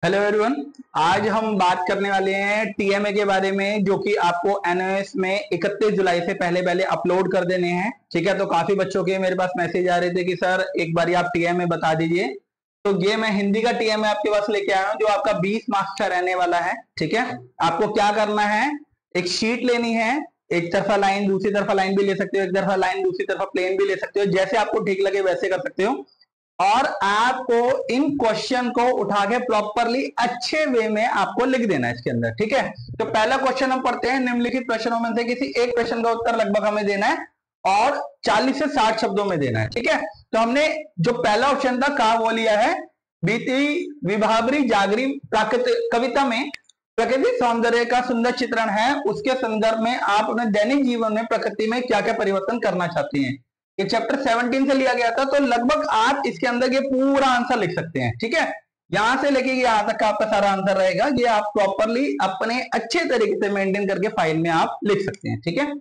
Hello everyone. आज हम बात करने वाले हैं टीएमए के बारे में, जो कि आपको एनओएस में 31 जुलाई से पहले पहले अपलोड कर देने हैं। ठीक है, तो काफी बच्चों के मेरे पास मैसेज आ रहे थे कि सर एक बार आप टीएमए बता दीजिए। तो ये मैं हिंदी का टीएमए आपके पास लेके आया हूं, जो आपका 20 मार्क्स का रहने वाला है। ठीक है, आपको क्या करना है, एक शीट लेनी है, एक तरफा लाइन दूसरी तरफा लाइन भी ले सकते हो, एक तरफा लाइन दूसरी तरफा प्लेन भी ले सकते हो, जैसे आपको ठीक लगे वैसे कर सकते हो। और आपको इन क्वेश्चन को उठा के प्रॉपरली अच्छे वे में आपको लिख देना है इसके अंदर। ठीक है, तो पहला क्वेश्चन हम पढ़ते हैं। निम्नलिखित प्रश्नों में से किसी एक प्रश्न का उत्तर लगभग हमें देना है और 40 से 60 शब्दों में देना है। ठीक है, तो हमने जो पहला ऑप्शन था कहा वो लिया है, बीती विभावरी जागरी प्राकृतिक कविता में प्रकृति सौंदर्य का सुंदर चित्रण है, उसके संदर्भ में आप अपने दैनिक जीवन में प्रकृति में क्या क्या परिवर्तन करना चाहती हैं। ये चैप्टर 17 से लिया गया था, तो लगभग आप इसके अंदर ये पूरा आंसर लिख सकते हैं। ठीक है, यहां से लेके यहां तक का आपका सारा आंसर रहेगा, ये आप प्रॉपरली अपने अच्छे तरीके से मेंटेन करके फाइल में आप लिख सकते हैं। ठीक है,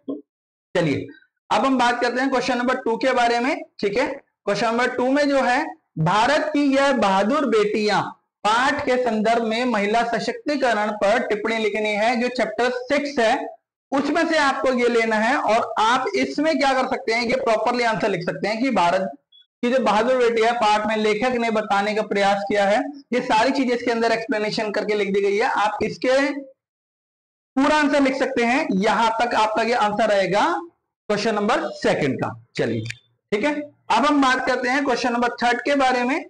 चलिए अब हम बात करते हैं क्वेश्चन नंबर 2 के बारे में। ठीक है, क्वेश्चन नंबर 2 में जो है, भारत की यह बहादुर बेटियां पाठ के संदर्भ में महिला सशक्तिकरण पर टिप्पणी लिखनी है, जो चैप्टर 6 है उसमें से आपको ये लेना है। और आप इसमें क्या कर सकते हैं, ये प्रॉपरली आंसर लिख सकते हैं कि भारत की जो बहादुर बेटी है पाठ में लेखक ने बताने का प्रयास किया है। ये सारी चीजें इसके अंदर एक्सप्लेनेशन करके लिख दी गई है, आप इसके पूरा आंसर लिख सकते हैं। यहां तक आपका ये आंसर रहेगा क्वेश्चन नंबर 2 का। चलिए ठीक है, अब हम बात करते हैं क्वेश्चन नंबर 3 के बारे में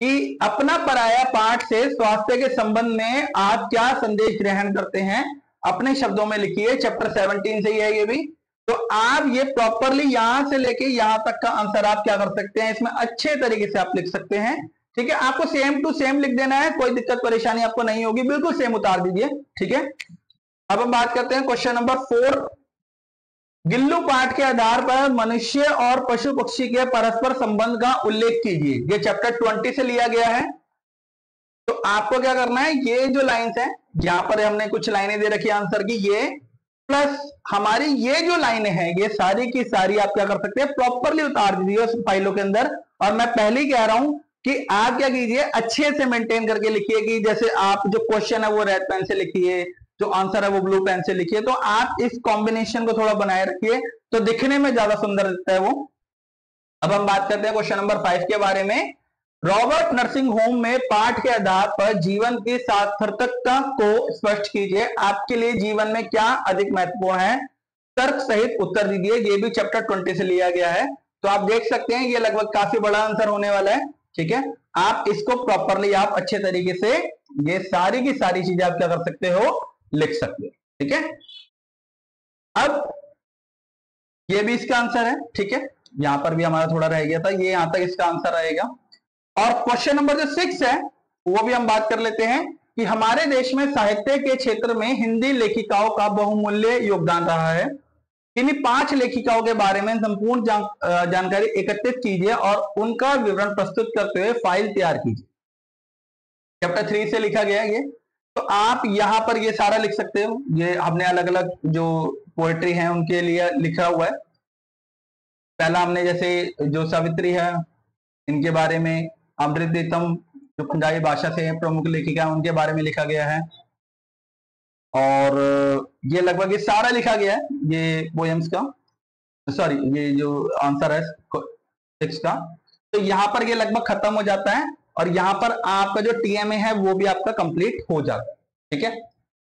कि अपना पराया पाठ से स्वास्थ्य के संबंध में आप क्या संदेश ग्रहण करते हैं, अपने शब्दों में लिखिए। चैप्टर 17 से ही है ये भी, तो आप ये प्रॉपरली यहां से लेके यहां तक का आंसर आप क्या कर सकते हैं, इसमें अच्छे तरीके से आप लिख सकते हैं। ठीक है, आपको सेम टू सेम लिख देना है, कोई दिक्कत परेशानी आपको नहीं होगी, बिल्कुल सेम उतार दीजिए। ठीक है, अब हम बात करते हैं क्वेश्चन नंबर 4। गिल्लू पाठ के आधार पर मनुष्य और पशु पक्षी के परस्पर संबंध का उल्लेख कीजिए। ये चैप्टर 20 से लिया गया है। तो आपको क्या करना है, ये जो लाइन्स है, यहां पर हमने कुछ लाइनें दे रखी है आंसर की, ये प्लस हमारी ये जो लाइनें हैं, ये सारी की सारी आप क्या कर सकते हैं, प्रॉपरली उतार दीजिए उस फाइलों के अंदर। और मैं पहले ही कह रहा हूं कि आप क्या कीजिए, अच्छे से मेंटेन करके लिखिए, कि जैसे आप जो क्वेश्चन है वो रेड पेन से लिखिए, जो आंसर है वो ब्लू पेन से लिखिए। तो आप इस कॉम्बिनेशन को थोड़ा बनाए रखिए, तो दिखने में ज्यादा सुंदर दिखता है वो। अब हम बात करते हैं क्वेश्चन नंबर 5 के बारे में। रॉबर्ट नर्सिंग होम में पाठ के आधार पर जीवन की सार्थकता को स्पष्ट कीजिए। आपके लिए जीवन में क्या अधिक महत्वपूर्ण है, तर्क सहित उत्तर दीजिए। ये भी चैप्टर 20 से लिया गया है, तो आप देख सकते हैं ये लगभग काफी बड़ा आंसर होने वाला है। ठीक है, आप इसको प्रॉपरली आप अच्छे तरीके से ये सारी की सारी चीजें आप क्या कर सकते हो, लिख सकते हो। ठीक है, अब ये भी इसका आंसर है। ठीक है, यहां पर भी हमारा थोड़ा रह गया था, ये यहां तक इसका आंसर रहेगा। और क्वेश्चन नंबर जो 6 है वो भी हम बात कर लेते हैं कि हमारे देश में साहित्य के क्षेत्र में हिंदी लेखिकाओं का बहुमूल्य योगदान रहा है। इन्हीं 5 लेखिकाओं के बारे में संपूर्ण जानकारी एकत्रित कीजिए और उनका विवरण प्रस्तुत करते हुए फाइल तैयार कीजिए। चैप्टर 3 से लिखा गया है ये, तो आप यहां पर ये सारा लिख सकते हो। ये हमने अलग अलग जो पोएट्री है उनके लिए लिखा हुआ है। पहला हमने जैसे जो सावित्री है इनके बारे में, अमृतम जो पंजाबी भाषा से प्रमुख लेखिका उनके बारे में लिखा गया है। और ये लगभग ये सारा लिखा गया है, ये पोएम्स का, सॉरी ये जो आंसर है 6 का। तो यहाँ पर ये लगभग खत्म हो जाता है और यहाँ पर आपका जो टीएमए है वो भी आपका कंप्लीट हो जाता है। ठीक है,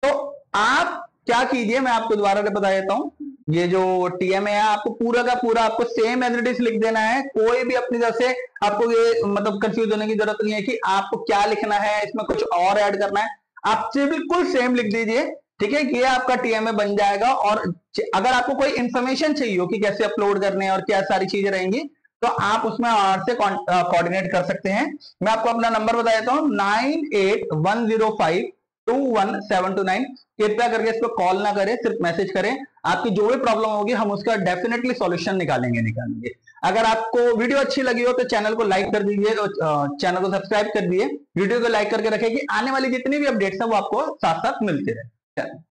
तो आप क्या कीजिए, मैं आपको दोबारा बता देता हूँ। ये जो टीएमए है आपको पूरा का पूरा आपको सेम एज इट इज लिख देना है। कोई भी अपनी तरफ से आपको ये मतलब कंफ्यूज होने की जरूरत नहीं है कि आपको क्या लिखना है, इसमें कुछ और ऐड करना है। आप बिल्कुल सेम लिख दीजिए। ठीक है, ये आपका टीएमए बन जाएगा। और अगर आपको कोई इंफॉर्मेशन चाहिए हो कि कैसे अपलोड करने हैं और क्या सारी चीजें रहेंगी, तो आप उसमें आर से कोऑर्डिनेट कर सकते हैं। मैं आपको अपना नंबर बता देता हूँ, 9810521729। कृपया करके इस पर कॉल ना करें, सिर्फ मैसेज करें। आपकी जो भी प्रॉब्लम होगी हम उसका डेफिनेटली सॉल्यूशन निकालेंगे। अगर आपको वीडियो अच्छी लगी हो तो चैनल को लाइक कर दीजिए, चैनल को सब्सक्राइब कर दिए, वीडियो को लाइक करके रखें कि आने वाली जितनी भी अपडेट्स है वो आपको साथ साथ मिलती रहे।